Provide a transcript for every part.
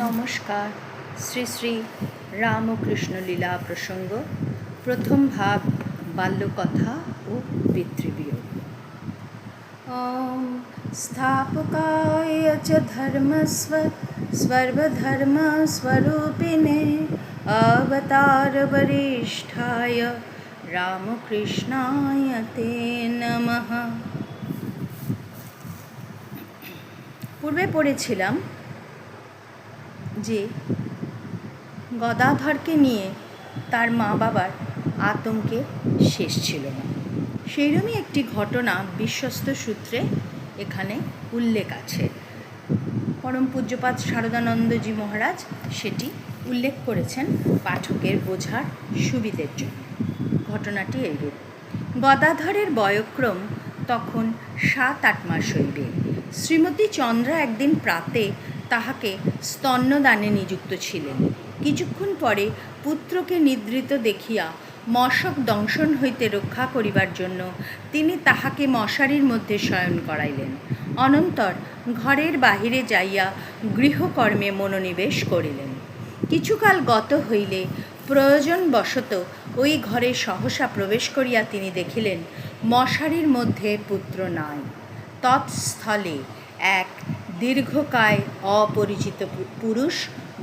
নমস্কার। শ্রী শ্রী রামকৃষ্ণ লীলা প্রসঙ্গ, প্রথম ভাগ, বাল্যকথা ও পিতৃবিয়োগ। স্থাপকায় চ ধর্মস্ব সর্বধর্মস্বরূপিণে অবতার বরিষ্ঠায় রামকৃষ্ণায় তে নমঃ। পূর্বে পড়েছিলাম যে গদাধরকে নিয়ে তার মা বাবার আতঙ্কে শেষ ছিল না। সেইরকমই একটি ঘটনা বিশ্বস্ত সূত্রে এখানে উল্লেখ আছে। পরম পূজ্যপাদ শারদানন্দজি মহারাজ সেটি উল্লেখ করেছেন পাঠকের বোঝার সুবিধের জন্য। ঘটনাটি এইরূপ: গদাধরের বয়ঃক্রম তখন 7-8 মাস হইবে। শ্রীমতী চন্দ্রা একদিন প্রাতে তাহাকে স্তন্যদানে নিযুক্ত ছিলেন। কিছুক্ষণ পরে পুত্রকে নিদ্রিত দেখিয়া মশক দংশন হইতে রক্ষা করিবার জন্য তিনি তাহাকে মশারির মধ্যে শয়ন করাইলেন। অনন্তর ঘরের বাহিরে যাইয়া গৃহকর্মে মনোনিবেশ করিলেন। কিছুকাল গত হইলে প্রয়োজনবশত ওই ঘরে সহসা প্রবেশ করিয়া তিনি দেখিলেন মশারির মধ্যে পুত্র নাই। তৎস্থলে এক দীর্ঘকায় অপরিচিত পুরুষ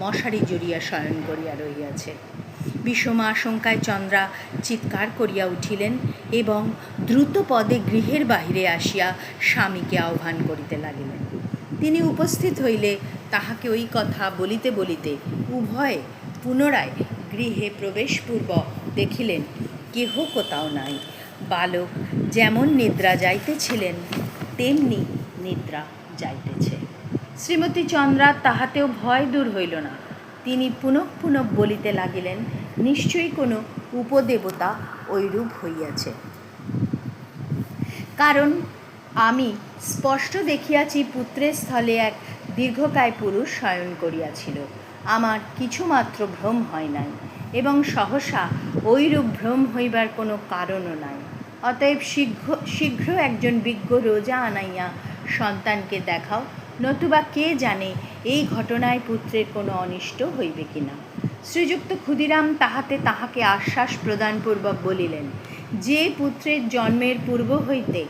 মশারি জড়িয়া শয়ন করিয়া রহিয়াছে। বিষম আশঙ্কায় চন্দ্রা চিৎকার করিয়া উঠিলেন এবং দ্রুত পদে গৃহের বাহিরে আসিয়া স্বামীকে আহ্বান করিতে লাগিলেন। তিনি উপস্থিত হইলে তাহাকে ওই কথা বলিতে বলিতে উভয়ে পুনরায় গৃহে প্রবেশপূর্বক দেখিলেন কেহ কোথাও নাই। বালক যেমন নিদ্রা যাইতেছিলেন তেমনি নিদ্রা যাইতেছে। শ্রীমতী চন্দ্রা তাহাতেও ভয় দূর হইল না। তিনি পুনঃ পুনঃ বলিতে লাগিলেন, নিশ্চয়ই কোনো উপদেবতা ঐরূপ হইয়াছে, কারণ আমি স্পষ্ট দেখিয়াছি পুত্রের স্থলে এক দীর্ঘকায় পুরুষ শয়ন করিয়াছিল। আমার কিছুমাত্র ভ্রম হয় নাই এবং সহসা ঐরূপ ভ্রম হইবার কোনো কারণও নাই। অতএব শীঘ্র একজন বিজ্ঞ রোজা আনাইয়া সন্তানকে দেখাও, নতুবা কে জানে এই ঘটনায় পুত্রের কোনো অনিষ্ট হইবে কিনা। শ্রীযুক্ত ক্ষুদিরাম তাহাকে আশ্বাস প্রদানপূর্বক বলিলেন, যে পুত্রের জন্মের পূর্ব হইতে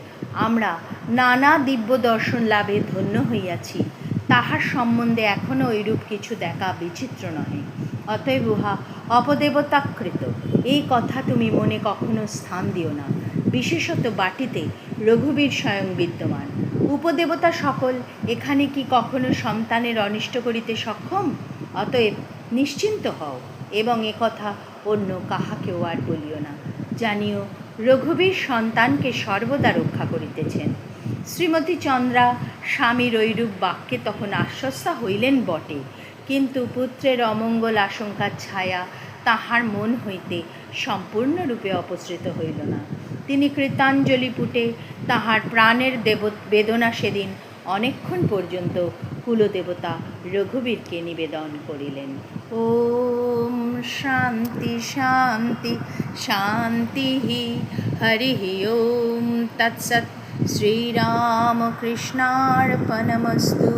আমরা নানা দিব্য দর্শন লাভে ধন্য হইয়াছি, তাহার সম্বন্ধে এখনও ঐরূপ কিছু দেখা বিচিত্র নহে। অতএব উহা অপদেবতাকৃত, এই কথা তুমি মনে কখনো স্থান দিও না। বিশেষত বাটিতে রঘুবীর স্বয়ং বিদ্যমান। উপদেবতা সকল এখানে কি কখনো সন্তানের অনিষ্ট করিতে সক্ষম? অতএব নিশ্চিন্ত হও এবং একথা অন্য কাহাকেও আর বলিও না। জানিও রঘুবীর সন্তানকে সর্বদা রক্ষা করিতেছেন। শ্রীমতী চন্দ্রা স্বামীর ঐরূপ বাক্যে তখন আশ্বস্তা হইলেন বটে, কিন্তু পুত্রের অমঙ্গল আশঙ্কার ছায়া তাহার মন হইতে সম্পূর্ণরূপে অপসৃত হইল না। তিনি কৃতাঞ্জলি পুটে তাহার প্রাণের বেদনা সেদিন অনেকক্ষণ পর্যন্ত কুলদেবতা রঘুবীরকে নিবেদন করিলেন। ওম শান্তি শান্তি শান্তি। হরি ওম তৎসৎ। শ্রীরামকৃষ্ণার্পণমস্তু।